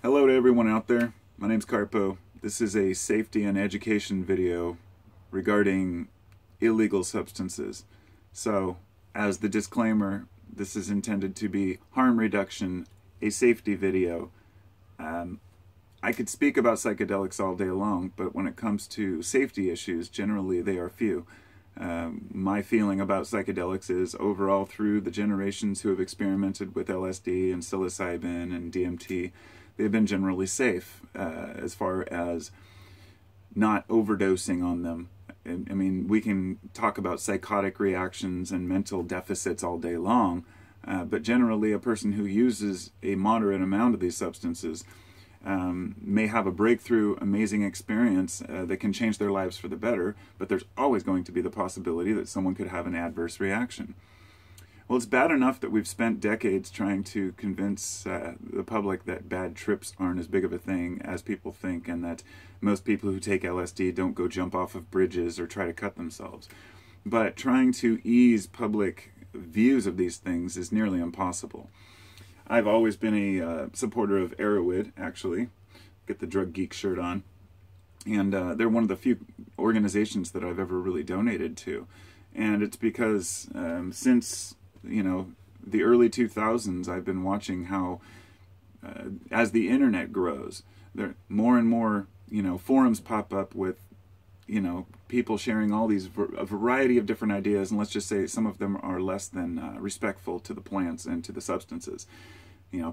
Hello to everyone out there. My name's Carpo. This is a safety and education video regarding illegal substances. So, as the disclaimer, this is intended to be harm reduction, a safety video. I could speak about psychedelics all day long, but when it comes to safety issues, generally they are few. My feeling about psychedelics is overall through the generations who have experimented with LSD and psilocybin and DMT, they've been generally safe as far as not overdosing on them. I mean, we can talk about psychotic reactions and mental deficits all day long, but generally a person who uses a moderate amount of these substances may have a breakthrough, amazing experience that can change their lives for the better, but there's always going to be the possibility that someone could have an adverse reaction. Well, it's bad enough that we've spent decades trying to convince the public that bad trips aren't as big of a thing as people think, and that most people who take LSD don't go jump off of bridges or try to cut themselves. But trying to ease public views of these things is nearly impossible. I've always been a supporter of Erowid, actually. Get the Drug Geek shirt on. And they're one of the few organizations that I've ever really donated to. And it's because since, the early 2000s, I've been watching how, as the internet grows, there more and more, forums pop up with, people sharing all these, a variety of different ideas, and let's just say some of them are less than respectful to the plants and to the substances.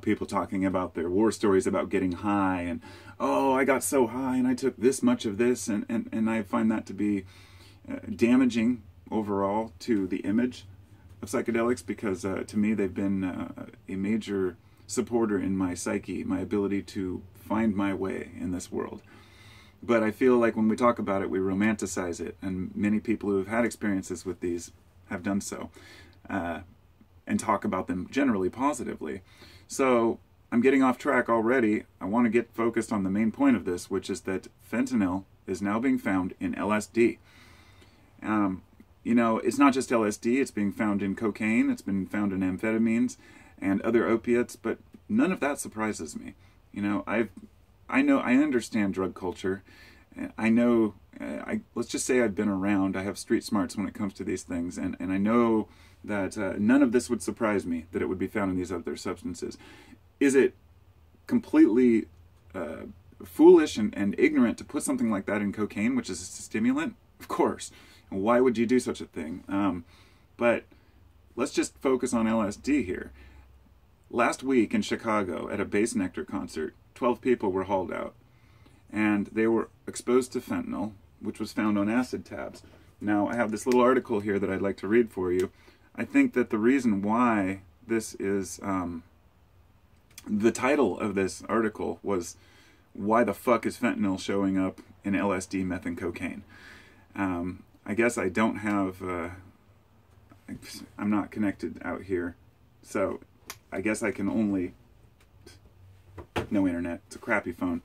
People talking about their war stories about getting high, and, oh, I got so high and I took this much of this, and I find that to be damaging overall to the image of psychedelics, because to me they've been a major supporter in my psyche, my ability to find my way in this world. But I feel like when we talk about it, we romanticize it, and many people who have had experiences with these have done so, and talk about them generally positively. So I'm getting off track already. I want to get focused on the main point of this, which is that fentanyl is now being found in LSD. It's not just LSD, it's being found in cocaine, it's been found in amphetamines and other opiates, but none of that surprises me. I understand drug culture. I know, let's just say I've been around, I have street smarts when it comes to these things, and I know that none of this would surprise me, that it would be found in these other substances. Is it completely foolish and ignorant to put something like that in cocaine, which is a stimulant? Of course. Why would you do such a thing? But let's just focus on LSD here. Last week in Chicago at a Bass Nectar concert, 12 people were hauled out, and they were exposed to fentanyl, which was found on acid tabs. Now, I have this little article here that I'd like to read for you. I think that the reason why this is, the title of this article was, "Why the fuck is fentanyl showing up in LSD, meth, and cocaine?" I guess I don't have, I'm not connected out here, so I guess I can only, no internet, it's a crappy phone.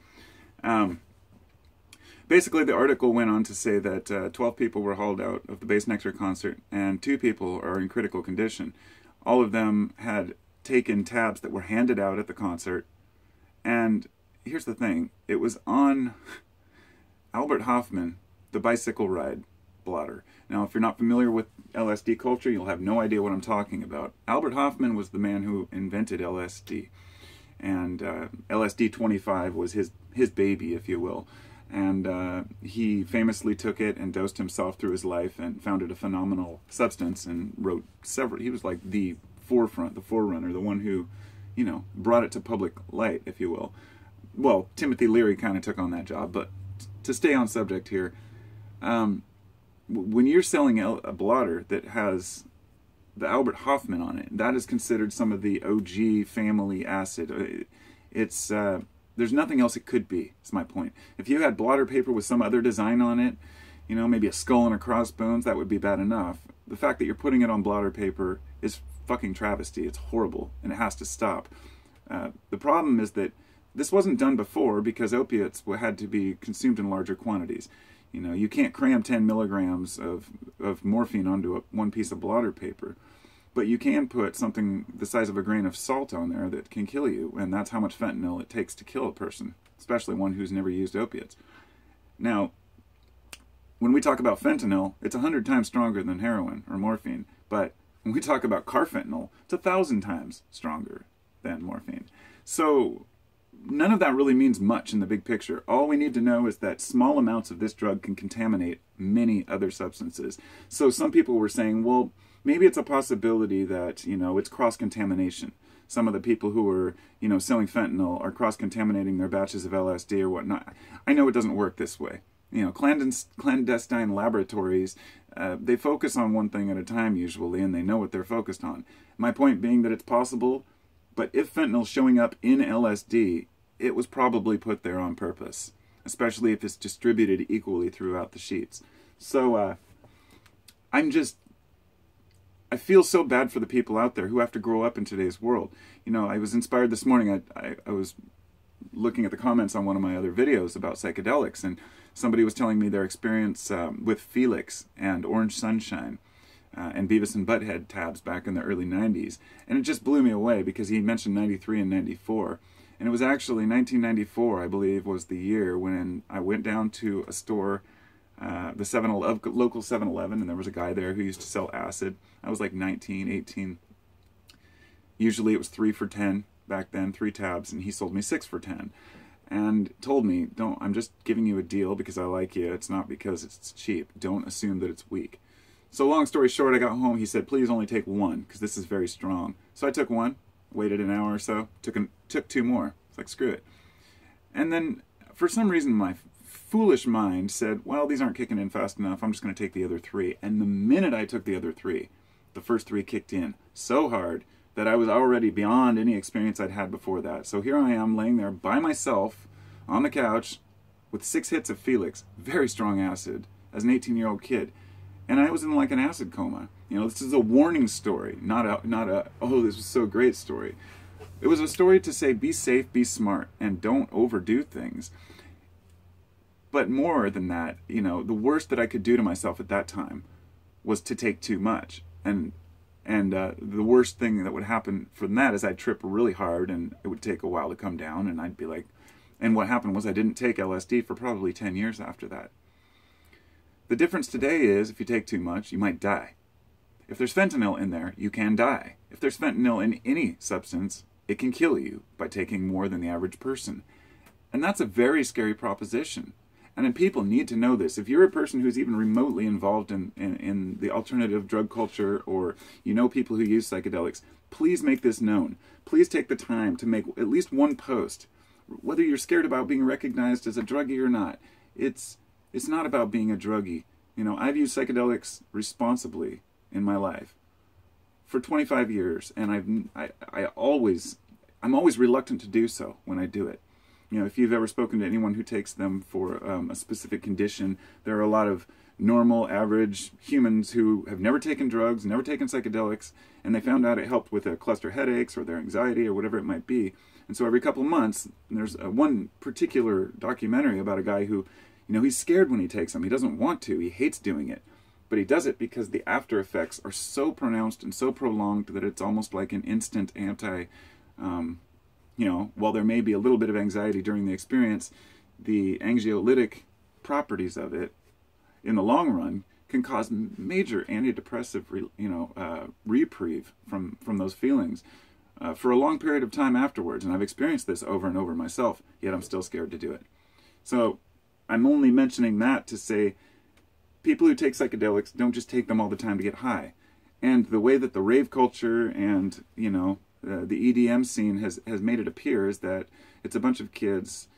Basically, the article went on to say that 12 people were hauled out of the Bass Nectar concert, and 2 people are in critical condition. All of them had taken tabs that were handed out at the concert, and here's the thing, it was on Albert Hofmann, the bicycle ride blotter. Now, if you're not familiar with LSD culture, you'll have no idea what I'm talking about. Albert Hofmann was the man who invented LSD, and LSD 25 was his baby, if you will. And he famously took it and dosed himself through his life and found it a phenomenal substance, and wrote several. He was like the forerunner, the one who, brought it to public light, if you will. Well, Timothy Leary kind of took on that job, but to stay on subject here, when you're selling a blotter that has the Albert Hofmann on it, that is considered some of the OG family acid. It's there's nothing else it could be, is my point. If you had blotter paper with some other design on it, maybe a skull and a crossbones, that would be bad enough. The fact that you're putting it on blotter paper is fucking travesty. It's horrible, and it has to stop. The problem is that this wasn't done before because opiates had to be consumed in larger quantities. You can't cram 10 milligrams of morphine onto one piece of blotter paper. But you can put something the size of a grain of salt on there that can kill you, and that's how much fentanyl it takes to kill a person, especially one who's never used opiates. Now, when we talk about fentanyl, it's 100 times stronger than heroin or morphine, but when we talk about carfentanil, it's 1,000 times stronger than morphine. So none of that really means much in the big picture. All we need to know is that small amounts of this drug can contaminate many other substances. So some people were saying, well, maybe it's a possibility that, it's cross-contamination. Some of the people who are, selling fentanyl are cross-contaminating their batches of LSD or whatnot. I know it doesn't work this way. Clandestine laboratories, they focus on one thing at a time usually, and they know what they're focused on. My point being that it's possible, but if fentanyl's showing up in LSD, it was probably put there on purpose, especially if it's distributed equally throughout the sheets. So I feel so bad for the people out there who have to grow up in today's world. I was inspired this morning. I was looking at the comments on one of my other videos about psychedelics, and somebody was telling me their experience with Felix and Orange Sunshine and Beavis and Butthead tabs back in the early 90s. And it just blew me away because he mentioned 93 and 94. And it was actually 1994, I believe, was the year when I went down to a store, the local 7-Eleven, and there was a guy there who used to sell acid. I was like 19, 18. Usually it was 3 for $10 back then, 3 tabs, and he sold me 6 for $10. And told me, I'm just giving you a deal because I like you. It's not because it's cheap. Don't assume that it's weak. So long story short, I got home. He said, please only take 1 because this is very strong. So I took 1, waited an hour or so, took 2 more. It's like, screw it. And then for some reason, my foolish mind said, well, these aren't kicking in fast enough. I'm just going to take the other 3. And the minute I took the other 3, the first 3 kicked in so hard that I was already beyond any experience I'd had before that. So here I am laying there by myself on the couch with 6 hits of Felix, very strong acid, as an 18-year-old kid. And I was in like an acid coma. This is a warning story, not a, oh, this was so great story. It was a story to say, be safe, be smart, and don't overdo things. But more than that, the worst that I could do to myself at that time was to take too much. And the worst thing that would happen from that is I'd trip really hard and it would take a while to come down, and I'd be like, and what happened was I didn't take LSD for probably 10 years after that. The difference today is if you take too much, you might die. If there's fentanyl in there, you can die. If there's fentanyl in any substance, it can kill you by taking more than the average person. And that's a very scary proposition. And people need to know this. If you're a person who's even remotely involved in the alternative drug culture, or people who use psychedelics, please make this known. Please take the time to make at least one post. Whether you're scared about being recognized as a druggie or not, it's not about being a druggie. I've used psychedelics responsibly in my life for 25 years, and I'm always reluctant to do so when I do it. If you've ever spoken to anyone who takes them for a specific condition, there are a lot of normal, average humans who have never taken drugs, never taken psychedelics, and they found out it helped with their cluster headaches or their anxiety or whatever it might be. And so every couple of months, there's one particular documentary about a guy who, he's scared when he takes them. He doesn't want to. He hates doing it. But he does it because the after effects are so pronounced and so prolonged that it's almost like an instant while there may be a little bit of anxiety during the experience, the anxiolytic properties of it in the long run can cause major antidepressive reprieve from those feelings for a long period of time afterwards. And I've experienced this over and over myself, yet I'm still scared to do it. So I'm only mentioning that to say people who take psychedelics don't just take them all the time to get high. And the way that the rave culture and, the EDM scene has made it appear is that it's a bunch of kids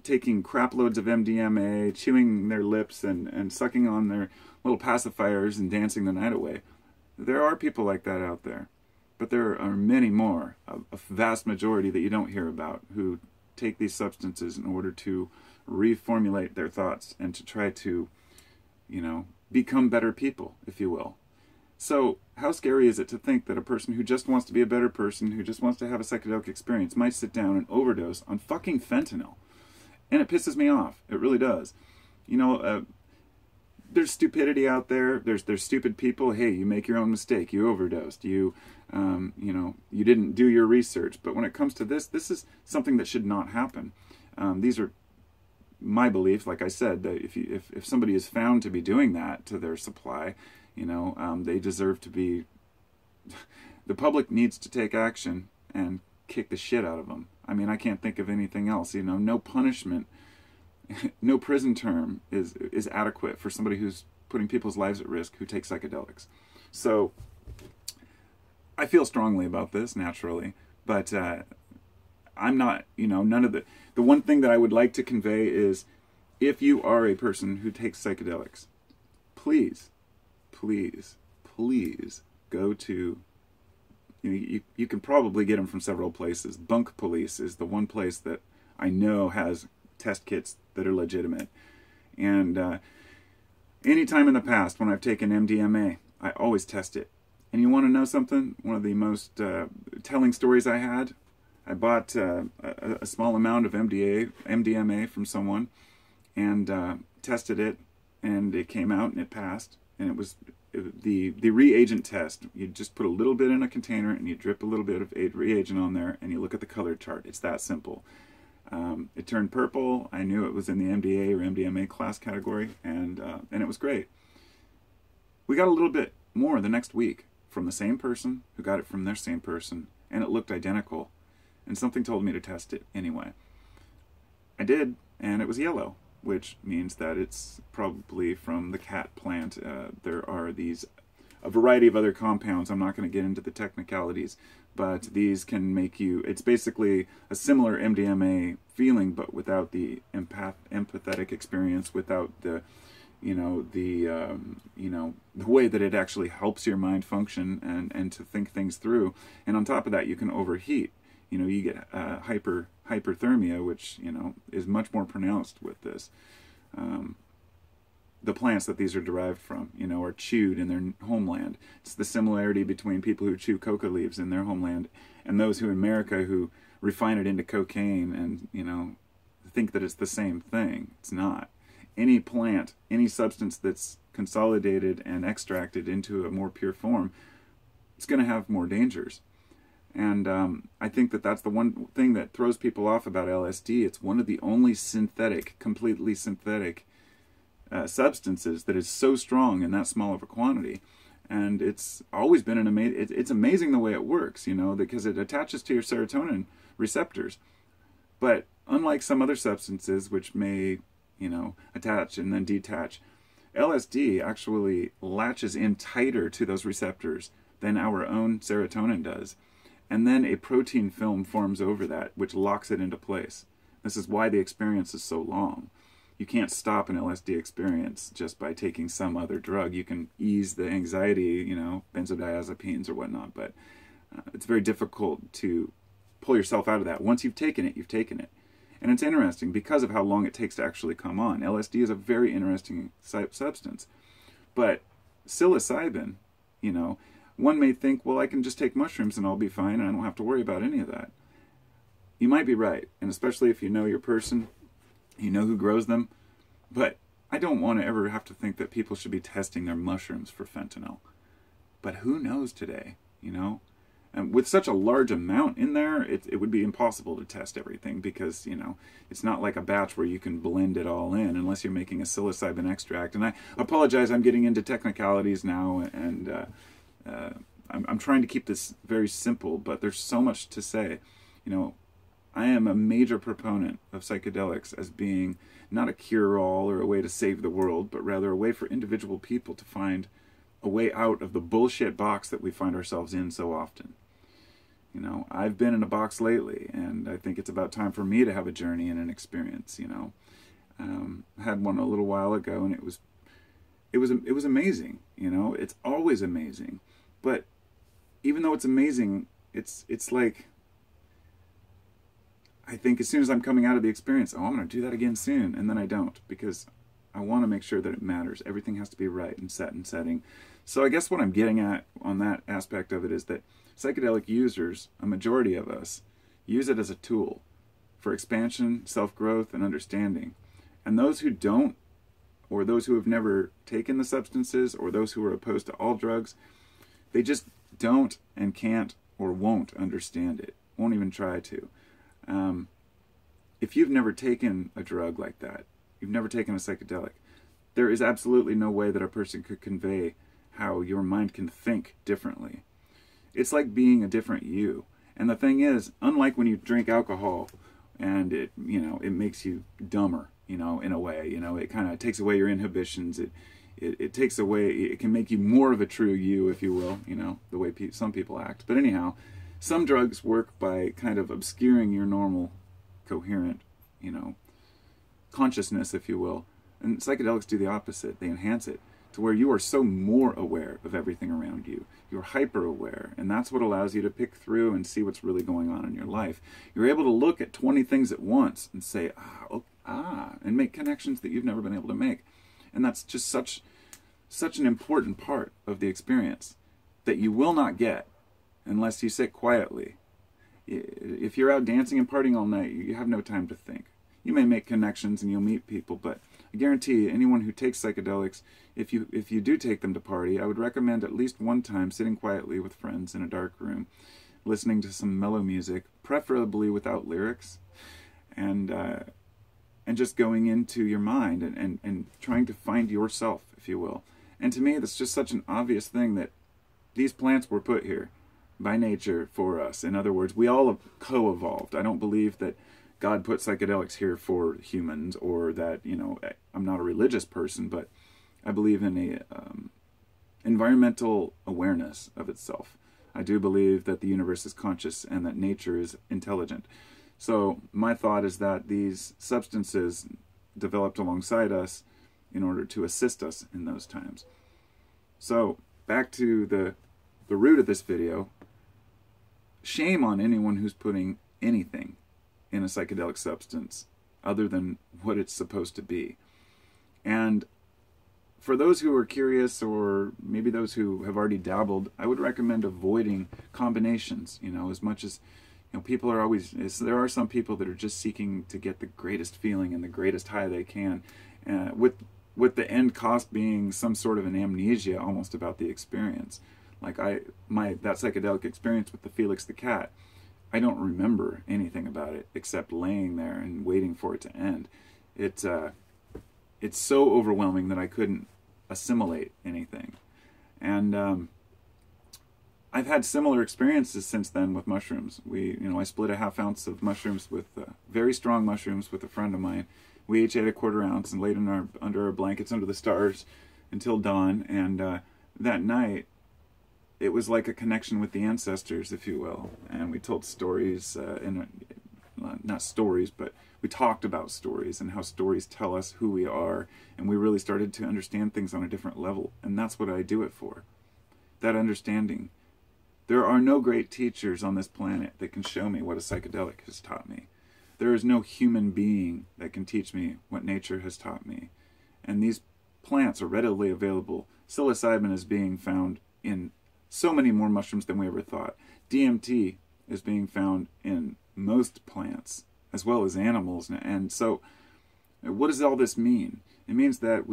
taking crap loads of MDMA, chewing their lips and sucking on their little pacifiers and dancing the night away. There are people like that out there, but there are many more, a vast majority that you don't hear about, who take these substances in order to reformulate their thoughts and to try to, become better people, if you will. So how scary is it to think that a person who just wants to be a better person, who just wants to have a psychedelic experience, might sit down and overdose on fucking fentanyl? And it pisses me off. It really does. there's stupidity out there. There's stupid people. Hey, you make your own mistake. You overdosed. You know, you didn't do your research. But when it comes to this is something that should not happen. These are my belief. Like I said, that if somebody is found to be doing that to their supply, you know, they deserve to be. The public needs to take action and kick the shit out of them. I mean, I can't think of anything else. You know, no punishment, no prison term is adequate for somebody who's putting people's lives at risk who take psychedelics. So I feel strongly about this, naturally, but I'm not, you know, none of the one thing that I would like to convey is, if you are a person who takes psychedelics, please, please, please go to, you can probably get them from several places. Bunk Police is the one place that I know has test kits that are legitimate. And any time in the past when I've taken MDMA, I always test it. And you want to know something? One of the most telling stories I had, I bought a small amount of MDMA from someone and tested it, and it came out and it passed. And it was the reagent test. You just put a little bit in a container and you drip a little bit of reagent on there and you look at the color chart. It's that simple. It turned purple. I knew it was in the MDA or MDMA class category, and it was great. We got a little bit more the next week from the same person who got it from their same person, and it looked identical. And something told me to test it anyway. I did, and it was yellow, which means that it's probably from the cat plant. There are a variety of other compounds. I'm not going to get into the technicalities, but these can make you, it's basically a similar MDMA feeling, but without the empathetic experience, without the, the way that it actually helps your mind function and to think things through. And on top of that, you can overheat. You get hyperthermia, which, is much more pronounced with this. The plants that these are derived from, are chewed in their homeland. It's the similarity between people who chew coca leaves in their homeland and those who in America who refine it into cocaine and, think that it's the same thing. It's not. Any plant, any substance that's consolidated and extracted into a more pure form, it's going to have more dangers. And I think that that's the one thing that throws people off about LSD. It's one of the only completely synthetic substances that is so strong in that small of a quantity. And it's always been it's amazing the way it works, because it attaches to your serotonin receptors. But unlike some other substances which may, attach and then detach, LSD actually latches in tighter to those receptors than our own serotonin does. And then a protein film forms over that, which locks it into place. This is why the experience is so long. You can't stop an LSD experience just by taking some other drug. You can ease the anxiety, benzodiazepines or whatnot, but it's very difficult to pull yourself out of that. Once you've taken it, you've taken it. And it's interesting because of how long it takes to actually come on. LSD is a very interesting substance. But psilocybin, one may think, well, I can just take mushrooms and I'll be fine and I don't have to worry about any of that. You might be right, and especially if you know your person, you know who grows them. But I don't want to ever have to think that people should be testing their mushrooms for fentanyl. But who knows today, And with such a large amount in there, it would be impossible to test everything because, it's not like a batch where you can blend it all in unless you're making a psilocybin extract. And I apologize, I'm getting into technicalities now, and I'm trying to keep this very simple, but there's so much to say. I am a major proponent of psychedelics as being not a cure-all or a way to save the world, but rather a way for individual people to find a way out of the bullshit box that we find ourselves in so often. I've been in a box lately, and I think it's about time for me to have a journey and an experience. I had one a little while ago, and it was amazing. It's always amazing, but even though it's amazing, it's like, I think as soon as I'm coming out of the experience, I'm going to do that again soon, and then I don't, because I want to make sure that it matters. Everything has to be right and set and setting. So I guess what I'm getting at on that aspect of it is that psychedelic users, a majority of us, use it as a tool for expansion, self-growth, and understanding. And those who don't or those who have never taken the substances, or those who are opposed to all drugs, they just don't and can't or won't understand it, won't even try to. If you've never taken a drug like that, you've never taken a psychedelic, there is absolutely no way that a person could convey how your mind can think differently. It's like being a different you. And the thing is, unlike when you drink alcohol and it makes you dumber, in a way, it kind of takes away your inhibitions. It takes away, it can make you more of a true you, if you will, the way some people act. But anyhow, some drugs work by kind of obscuring your normal, coherent, consciousness, if you will. And psychedelics do the opposite. They enhance it to where you are so more aware of everything around you. You're hyper aware, and that's what allows you to pick through and see what's really going on in your life. You're able to look at 20 things at once and say, and make connections that you've never been able to make. And that's just such an important part of the experience that you will not get unless you sit quietly. If you're out dancing and partying all night, you have no time to think. You may make connections and you'll meet people, but I guarantee you, anyone who takes psychedelics, if you do take them to party, I would recommend at least one time sitting quietly with friends in a dark room, listening to some mellow music, preferably without lyrics, and just going into your mind and trying to find yourself, if you will. And to me, that's just such an obvious thing that these plants were put here by nature for us. In other words, we all have co-evolved. I don't believe that God put psychedelics here for humans, or that, I'm not a religious person, but I believe in a environmental awareness of itself. I do believe that the universe is conscious and that nature is intelligent. So my thought is that these substances developed alongside us in order to assist us in those times. So back to the root of this video. Shame on anyone who's putting anything in a psychedelic substance other than what it's supposed to be. And for those who are curious, or maybe those who have already dabbled, I would recommend avoiding combinations, as much as, people are always, there are some people that are just seeking to get the greatest feeling and the greatest high they can, with the end cost being some sort of an amnesia almost about the experience. Like that psychedelic experience with the Felix the cat, I don't remember anything about it except laying there and waiting for it to end. It's so overwhelming that I couldn't assimilate anything. And I've had similar experiences since then with mushrooms. I split a half-ounce of mushrooms with very strong mushrooms with a friend of mine. We each ate a quarter ounce and laid under our blankets under the stars until dawn. And that night, it was like a connection with the ancestors, if you will. And we told stories, not stories, but we talked about stories and how stories tell us who we are. And we really started to understand things on a different level. And that's what I do it for. That understanding. There are no great teachers on this planet that can show me what a psychedelic has taught me. There is no human being that can teach me what nature has taught me. And these plants are readily available. Psilocybin is being found in so many more mushrooms than we ever thought. DMT is being found in most plants, as well as animals. And so, what does all this mean? It means that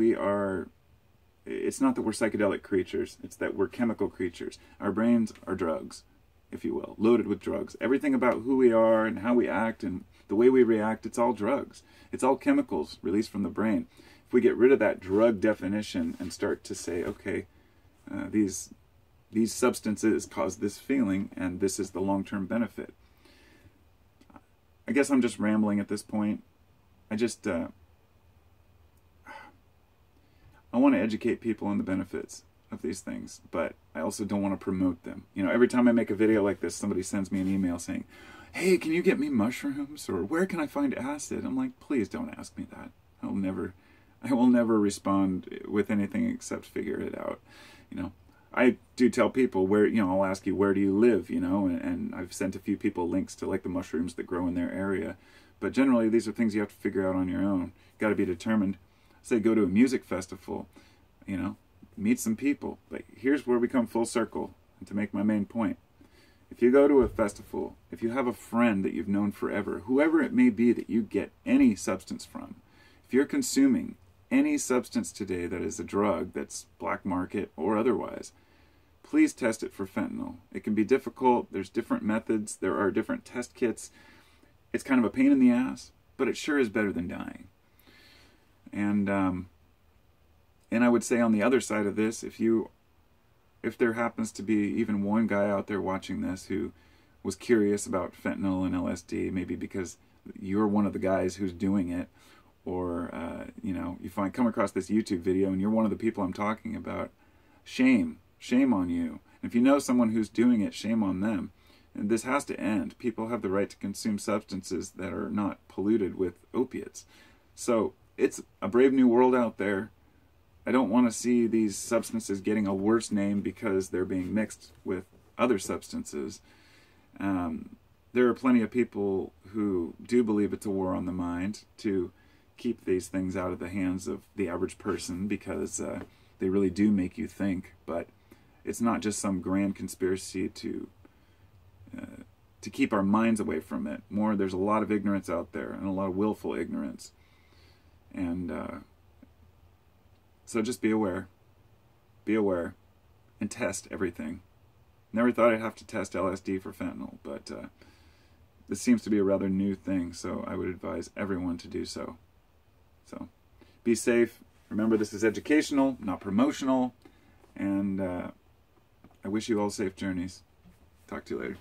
it's not that we're psychedelic creatures, it's that we're chemical creatures. Our brains are drugs, if you will, loaded with drugs. Everything about who we are and how we act and the way we react, it's all drugs. It's all chemicals released from the brain. If we get rid of that drug definition and start to say, okay, these substances cause this feeling, and this is the long-term benefit. I guess I'm just rambling at this point. I want to educate people on the benefits of these things, but I also don't want to promote them. Every time I make a video like this, somebody sends me an email saying, hey, can you get me mushrooms? Or where can I find acid? I'm like, please don't ask me that. I will never respond with anything except figure it out. I do tell people I'll ask you, where do you live, and I've sent a few people links to like the mushrooms that grow in their area. But generally, these are things you have to figure out on your own. Got to be determined. Say go to a music festival, meet some people. But here's where we come full circle, and to make my main point. If you go to a festival, if you have a friend that you've known forever, whoever it may be that you get any substance from, if you're consuming any substance today that is a drug that's black market or otherwise, please test it for fentanyl. It can be difficult. There's different methods. There are different test kits. It's kind of a pain in the ass, but it sure is better than dying. And I would say on the other side of this, if there happens to be even one guy out there watching this who was curious about fentanyl and LSD, maybe because you're one of the guys who's doing it, or you come across this YouTube video and you're one of the people I'm talking about, shame on you. If you know someone who's doing it, shame on them. And this has to end. People have the right to consume substances that are not polluted with opiates. So it's a brave new world out there. I don't want to see these substances getting a worse name because they're being mixed with other substances. There are plenty of people who do believe it's a war on the mind to keep these things out of the hands of the average person because they really do make you think. But it's not just some grand conspiracy to keep our minds away from it. There's a lot of ignorance out there, and a lot of willful ignorance. And so just be aware, and test everything. Never thought I'd have to test LSD for fentanyl, but this seems to be a rather new thing, so I would advise everyone to do so. So be safe. Remember, this is educational, not promotional, and I wish you all safe journeys. Talk to you later.